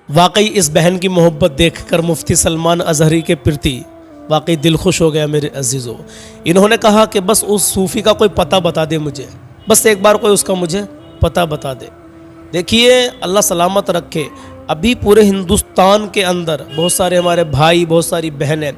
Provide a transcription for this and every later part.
واقعی اس بہن کی محبت دیکھ کر مفتی سلمان اظہری کے پرتی واقعی دل خوش ہو گیا میرے عزیزو۔ انہوں نے کہا کہ بس اس صوفی کا کوئی پتہ بتا دے مجھے، بس ایک بار کوئی اس کا مجھے پتہ بتا دے۔ دیکھیے اللہ سلامت رکھے، ابھی پورے ہندوستان کے اندر بہت سارے ہمارے بھائی، بہت ساری بہنیں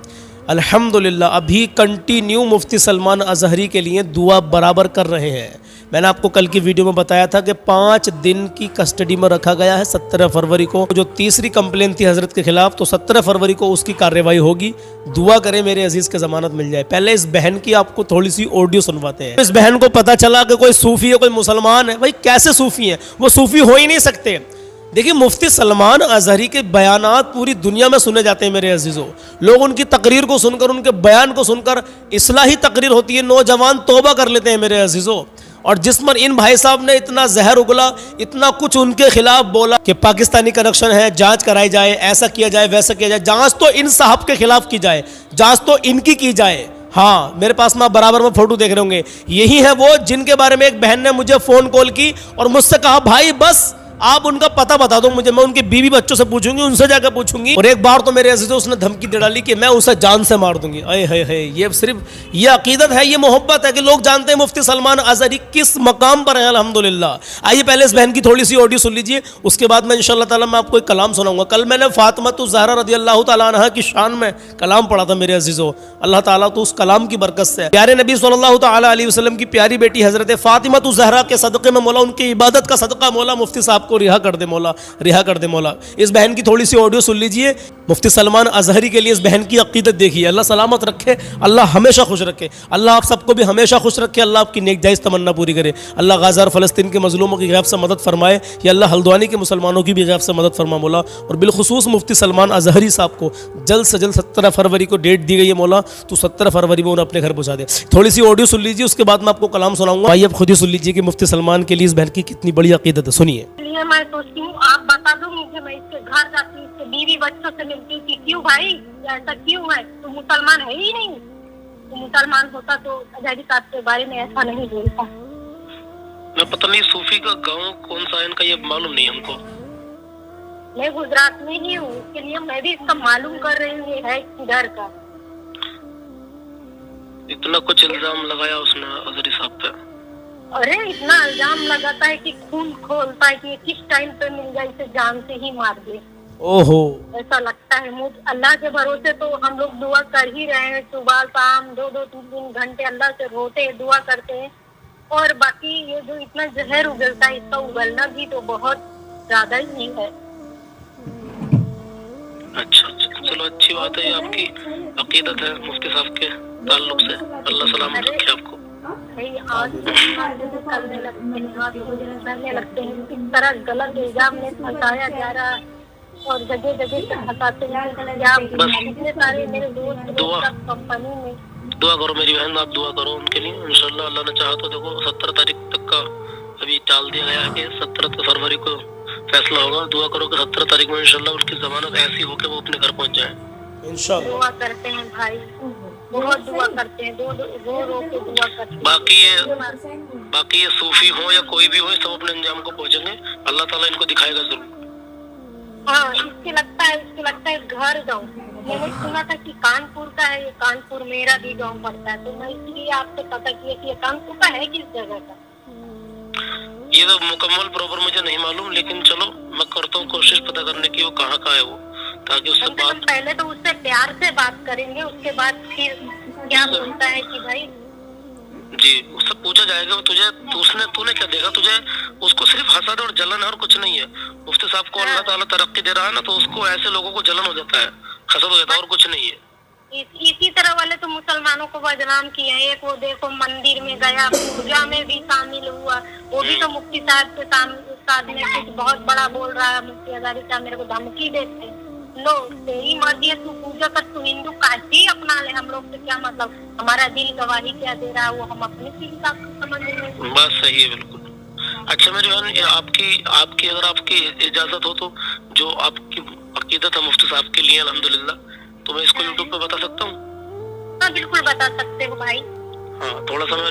الحمدللہ ابھی کنٹینیو مفتی سلمان اظہری کے لیے دعا برابر کر رہے ہیں۔ میں نے آپ کو کل کی ویڈیو میں بتایا تھا کہ 5 دن کی کسٹڈی میں رکھا گیا ہے۔ 17 فروری کو جو تیسری کمپلین تھی حضرت کے خلاف، تو 17 فروری کو اس کی کارروائی ہوگی۔ دعا کریں میرے عزیز کے ضمانت مل جائے۔ پہلے اس بہن کی آپ کو تھوڑی سی آڈیو سنواتے ہیں۔ اس بہن کو پتا چلا کہ کوئی صوفی ہے، کوئی مسلمان ہے۔ بھائی کیسے صوفی ہیں؟ وہ صوفی ہو ہی نہیں سکتے۔ دیکھیں مفتی سلمان اظہری کے بیانات پوری دنیا میں سنے جاتے ہیں میرے عزیزوں۔ لوگ ان کی تقریر کو سن کر، ان کے بیان کو سن کر اصلاحی تقریر ہوتی ہے، نوجوان توبہ کر لیتے ہیں میرے عزیزوں۔ اور جس پر ان بھائی صاحب نے اتنا زہر اگلا، اتنا کچھ ان کے خلاف بولا کہ پاکستانی کرپشن ہے، جانچ کرائی جائے، ایسا کیا جائے، ویسا کیا جائے۔ جانچ تو ان صاحب کے خلاف کی جائے، جانچ تو ان کی جائے۔ ہاں میرے پاس میں برابر میں فوٹو دیکھ رہے ہوں گے، یہی ہیں وہ جن کے بارے میں ایک بہن نے مجھے فون کال کی اور مجھ سے کہا بھائی بس آپ ان کا پتہ بتا دو مجھے، میں ان کی بیوی بچوں سے پوچھوں گی، ان سے جا کے پوچھوں گی۔ اور ایک بار تو میرے عزیزوں اس نے دھمکی دے ڈالی کہ میں اسے جان سے مار دوں گی۔ اے ہے ہے، یہ صرف یہ عقیدت ہے، یہ محبت ہے کہ لوگ جانتے ہیں مفتی سلمان اظہری کس مقام پر ہیں الحمدللہ۔ آئیے پہلے اس بہن کی تھوڑی سی آڈیو سن لیجئے، اس کے بعد میں انشاءاللہ تعالی میں آپ کو ایک کلام سناؤں گا۔ کل میں نے فاطمہ الزہرا رضی اللہ تعالیٰ عنہا کی شان میں کلام پڑھا تھا میرے عزیزوں۔ اللہ تعالیٰ تو اس کلام کی برکت سے پیارے نبی صلی اللہ تعالیٰ علیہ وسلم کی پیاری بیٹی حضرت فاطمہ الزہرا کے صدقے میں مولا، ان کی عبادت کا صدقہ مولا مفتی صاحب کو رہا کر دے مولا، رہا کر دے مولا۔ اس بہن کی تھوڑی سی آڈیو سن لیجئے۔ مفتی سلمان اظہری کے لیے اس بہن کی عقیدت دیکھیے۔ اللہ سلامت رکھے، اللہ ہمیشہ خوش رکھے، اللہ آپ سب کو بھی ہمیشہ خوش رکھے، اللہ آپ کی نیک جائز تمنا پوری کرے۔ اللہ غزہ اور فلسطین کے مظلوموں کی غیب سے مدد فرمائے، یا اللہ ہلدوانی کے مسلمانوں کی بھی غیب سے مدد فرما مولا۔ اور بالخصوص مفتی سلمان اظہری صاحب کو جلد سے جلد 17 فروری کو ڈیٹ دی گئی ہے مولا، تو 17 فروری میں انہیں اپنے گھر پہنچا دے۔ تھوڑی سی آڈیو سن لیجیے، اس کے بعد میں آپ کو کلام سناؤں گا۔ آئیے اب خود ہی سن لیجیے کہ مفتی سلمان کے لیے اس بہن کی کتنی بڑی عقیدت ہے، سنیے۔ میں سوچتی ہوں آپ بتا دو مجھے، میں اس کے گھر جاتی ہوں، اس کے بیوی بچوں سے ملتی ہوں کہ کیوں بھائی ایسا کیوں ہے؟ تو مسلمان ہے ہی نہیں، تو مسلمان ہوتا تو اظہری صاحب کے بارے میں ایسا نہیں بولتا۔ میں پتہ نہیں صوفی کا گاؤں کون سا ہے ان کا، یہ معلوم نہیں ہم کو۔ میں گجرات میں ہی ہوں، اس کے لیے میں بھی اس کا معلوم کر رہی ہوں یہ ہے کدھر کا۔ اتنا کچھ الزام لگایا اس نے اظہری صاحب پہ۔ ارے اتنا الزام لگاتا ہے کہ خون کھولتا ہے کہ کس ٹائم پہ مل جائے اسے جان سے ہی مار دے۔ اوہو، ایسا لگتا ہے مجھے۔ اللہ کے بھروسے تو ہم لوگ دعا کر ہی رہے ہیں، صبح شام 2-3 گھنٹے اللہ سے روتے ہیں، دعا کرتے ہیں۔ اور باقی یہ جو اتنا زہر اگلتا ہے، اس کا اگلنا بھی تو بہت زیادہ ہی ہے۔ اچھا چلو اچھی بات ہے، یہ آپ کی عقیدت ہے مفتی صاحب کے تعلق سے۔ اللہ سلامت رکھے آپ کو۔ آج کرنے لگتے ہیں، اس طرح غلط الزام میں پھنسایا جا رہا ہے اور جگہ جگہ سے پھنساتے ہیں۔ اتنے سارے میرے دوست کمپنی میں دعا کرو میری بہن، آپ دعا کرو ان کے لیے، انشاءاللہ اللہ نے چاہا تو دیکھو 17 تاریخ تک کا ابھی ٹال دیا گیا ہے کہ 17 فروری کو فیصلہ ہوگا۔ دعا کرو کہ 17 تاریخ میں انشاءاللہ ان کی ضمانت ایسی ہو کہ وہ اپنے گھر پہنچ جائیں انشاءاللہ۔ دعا کرتے ہیں بھائی، بہت دعا کرتے ہیں، رو کے دعا کرتے ہیں۔ باقی یہ صوفی ہو یا کوئی بھی ہو، سب اپنے انجام کو پہنچیں گے، اللہ تعالیٰ ان کو دکھائے گا ضرور۔ ہاں اس کے لگتا ہے گھر گاؤں، میں نے سنا تھا کہ کانپور کا ہے، یہ کانپور میرا بھی گاؤں پڑتا ہے، تو میں اس لیے آپ سے پتہ کیا کہ یہ کانپور کا ہے کس جگہ کا۔ یہ تو مکمل پراپر مجھے نہیں معلوم، لیکن چلو میں کرتا ہوں کوشش پتہ کرنے کی وہ کہاں کا ہے وہ، تاکہ اس سے بات پہلے تو اس سے پیار سے بات کریں گے، اس کے بعد پھر کیا بولتا ہے کہ بھائی جی اس سے پوچھا جائے گا تو نے کیا دیکھا، تجھے اس کو صرف حسد اور جلن ہے اور کچھ نہیں ہے۔ مفتی صاحب کو اللہ تعالیٰ ترقی دے رہا ہے نا، تو اس کو ایسے لوگوں کو جلن ہو جاتا ہے، حسد ہو جاتا ہے، اور کچھ نہیں ہے۔ اسی طرح والے تو مسلمانوں کو بدنام کیے ہیں۔ ایک وہ دیکھو مندر میں گیا، پوجا میں بھی شامل ہوا، وہ بھی تو مفتی صاحب کے سامنے کچھ بہت بڑا بول رہا ہے۔ مفتی اظہری صاحب میرے کو دھمکی دیتے، لو تیری مرضی ہے، تو پوجا کر، تو ہندو کاٹی اپنا لے، ہم لوگ سے کیا مطلب، ہمارا دل گواہی کیا دے رہا ہے وہ ہم اپنے حساب سے سمجھ لیں گے۔ بات صحیح ہے بالکل۔ اچھا میری بہن، اگر آپ کی اجازت ہو تو جو آپ کی عقیدت ہے مفتی صاحب کے لیے الحمدللہ، تو میں اس کو یوٹیوب پہ بتا سکتا ہوں؟ ہاں بالکل بتا سکتے ہو بھائی۔ ہاں تھوڑا سا میں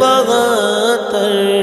72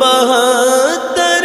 72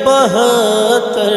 72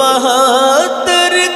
72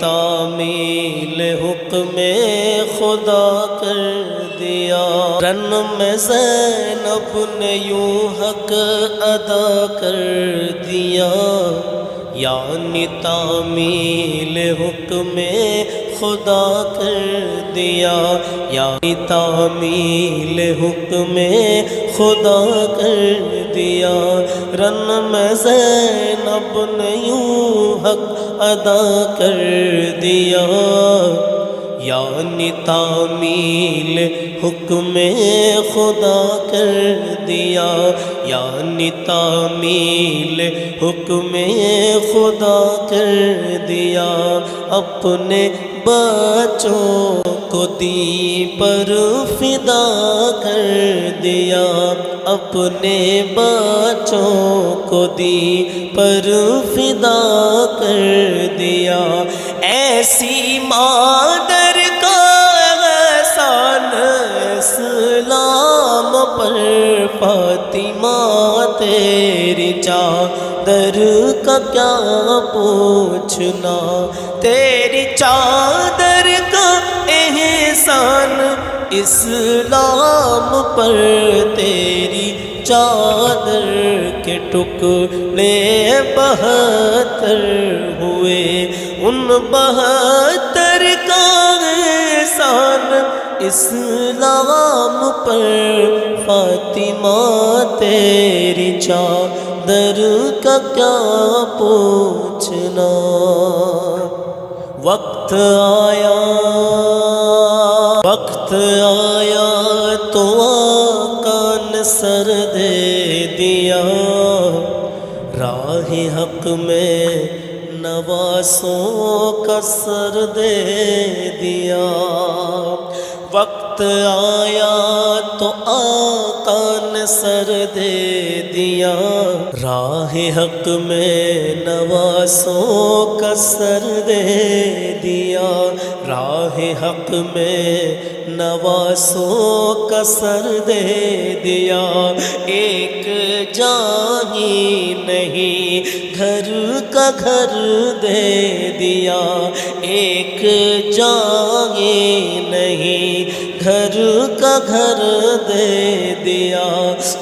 تعمیل حکم خدا کر دیا، رن میں زینب نے یوں حق ادا کر دیا، یعنی تعمیل حکم خدا کر دیا، یعنی تعمیل حکم خدا کر دیا، رن میں زینب نے یوں حق ادا کر دیا، یعنی تعمیل حکم خدا کر دیا، یعنی تعمیل حکم خدا کر دیا، اپنے بچوں کو دین پر فدا کر دیا، اپنے بچوں کو دین پر فدا کر دیا، ایسی مادر کا احسان اسلام پر فاطمہ تیری چادر کا کیا پوچھنا، تیری چادر کا احسان اسلام پر، تیری چادر کے ٹکڑے 72 ہوئے، ان 72 کا احسان اسلام پر، فاطمہ تیری چادر کا کیا پوچھنا، وقت آیا تو آقا نے سر دے دیا، راہ حق میں نواسوں کا سر دے دیا، وقت آیا تو آقا نے سر دے دیا، راہ حق میں نواسوں کا سر دے دیا، راہ حق میں نواسوں کا سر دے دیا، ایک جان ہی نہیں گھر کا گھر دے دیا، ایک جان ہی نہیں گھر کا گھر دے دیا،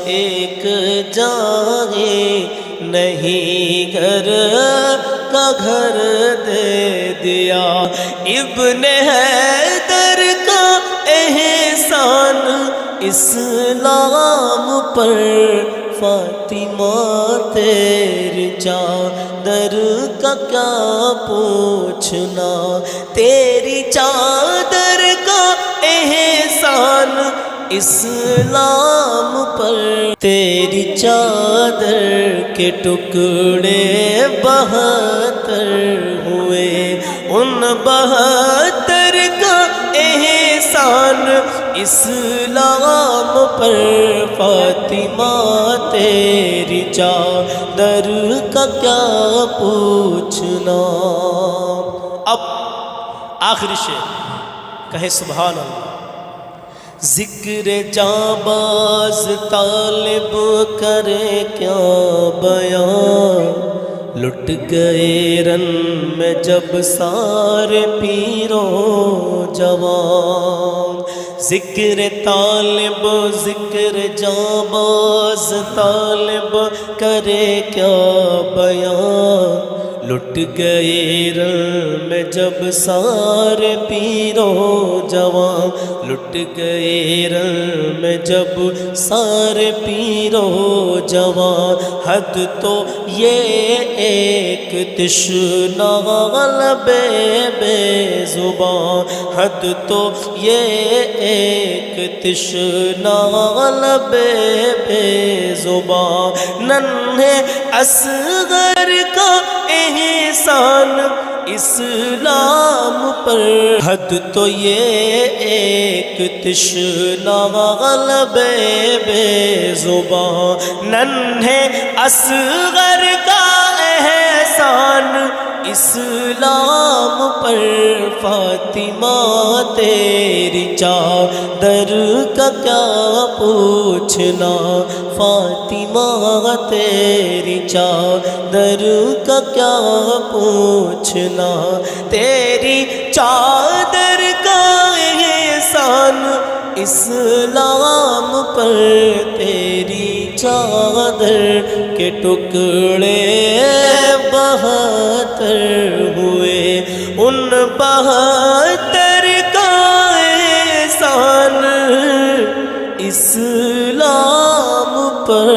ایک جان ہی نہیں گھر کا گھر دے دیا، ابن حیدر کا احسان اسلام پر، فاطمہ تیری چادر کا کیا پوچھنا، تیری چادر کا احسان اسلام پر، تیری چادر کے ٹکڑے 72 ہوئے، ان 72 کا احسان اسلام پر، فاطمہ تیری چادر کا کیا پوچھنا۔ اب آخری شعر کہے سبحان اللہ، ذکر جانباز طالب کرے کیا بیان، لٹ گئے رن میں جب سارے پیرو جوان، ذکر طالب ذکر جانباز طالب کرے کیا بیان، لٹ گئے رن میں جب سارے پیرو جوان، لٹ گئے رن میں جب سارے پیرو جوان، حد تو یہ ایک تشنہ غلبے بے زبان، حد تو یہ ایک تشنہ غلبے بے زبان، ننھے اصغر کا احسان اسلام پر، حد تو یہ ایک تشنہ غلبے بے زبان، ننھے اصغر کا احسان اسلام پر، فاطمہ تیری چادر کا کیا پوچھنا، فاطمہ فاطمہ تیری چادر کا کیا پوچھنا، تیری چادر کا احسان اسلام پر، تیری چادر کے ٹکڑے 72 ہوئے، ان 72 کا احسان اسلام پر۔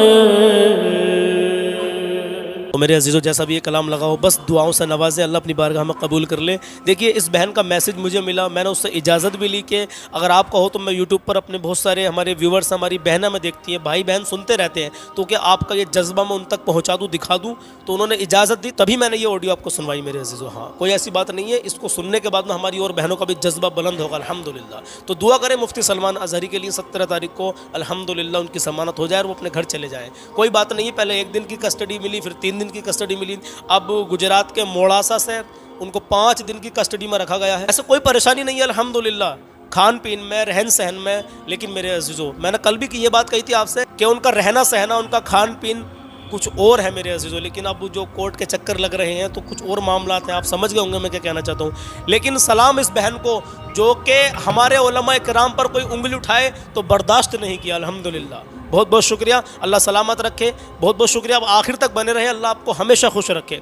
تو میرے عزیزوں جیسا بھی یہ کلام لگا ہو بس دعاؤں سے نوازے، اللہ اپنی بارگاہ میں قبول کر لے۔ دیکھیے اس بہن کا میسج مجھے ملا، میں نے اس سے اجازت بھی لی کہ اگر آپ کا ہو تو میں یوٹیوب پر اپنے بہت سارے ہمارے ویورز ہماری بہنیں میں دیکھتی ہیں، بھائی بہن سنتے رہتے ہیں، تو کہ آپ کا یہ جذبہ میں ان تک پہنچا دوں، دکھا دوں، تو انہوں نے اجازت دی، تبھی میں نے یہ آڈیو آپ کو سنوائی میرے عزیزوں۔ ہاں کوئی ایسی بات نہیں ہے، اس کو سننے کے بعد میں ہماری اور بہنوں کا بھی جذبہ بلند ہوگا الحمدللہ۔ تو دعا کریں مفتی سلمان اظہری کے لیے 17 تاریخ کو الحمدللہ ان کی ضمانت ہو جائے اور وہ اپنے گھر چلے جائیں۔ کوئی بات نہیں، پہلے 1 دن کی کسٹڈی ملی، پھر 3 دن کی کسٹڈی ملی، اب گجرات کے موڑاسا سے ان کو 5 دن کی کسٹڈی میں رکھا گیا ہے۔ ایسا کوئی پریشانی نہیں ہے الحمدللہ، کھان پین میں، رہن سہن میں۔ لیکن میرے عزیزوں میں نے کل بھی یہ بات کہی تھی آپ سے کہ ان کا رہنا سہنا، ان کا کھان پین کچھ اور ہے میرے عزیزوں، لیکن اب جو کورٹ کے چکر لگ رہے ہیں تو کچھ اور معاملات ہیں، آپ سمجھ گئے ہوں گے میں کیا کہنا چاہتا ہوں۔ لیکن سلام اس بہن کو جو کہ ہمارے علماء کرام پر کوئی انگلی اٹھائے تو برداشت نہیں کیا الحمدللہ۔ بہت بہت شکریہ، اللہ سلامت رکھے، بہت بہت شکریہ، آپ آخر تک بنے رہیں، اللہ آپ کو ہمیشہ خوش رکھے۔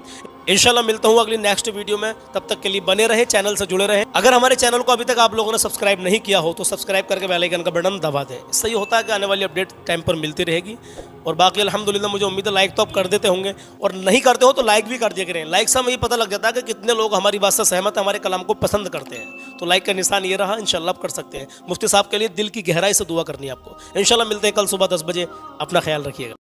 انشاءاللہ ملتا ہوں اگلی نیکسٹ ویڈیو میں، تب تک کے لیے بنے رہیں، چینل سے جڑے رہیں۔ اگر ہمارے چینل کو ابھی تک آپ لوگوں نے سبسکرائب نہیں کیا ہو تو سبسکرائب کر کے بیل آئیکن کا بٹن دبا دیں، اس سے یہ ہوتا ہے کہ آنے والی اپڈیٹ ٹائم پر ملتی رہے گی۔ اور باقی الحمدللہ مجھے امید ہے لائک تو آپ کر دیتے ہوں گے، اور نہیں کرتے ہو تو لائک بھی کر دیا کریں، لائک سے ہمیں یہ پتہ لگ جاتا ہے کہ کتنے لوگ ہماری بات سے سہمت ہیں، ہمارے کلام کو پسند کرتے ہیں۔ تو لائک کا نشان یہ رہا، انشاءاللہ آپ کر سکتے ہیں۔ مفتی صاحب کے لیے دل کی گہرائی سے دعا کرنی ہے آپ کو۔ انشاءاللہ ملتے ہیں کل صبح 10 بجے، اپنا خیال رکھیے گا۔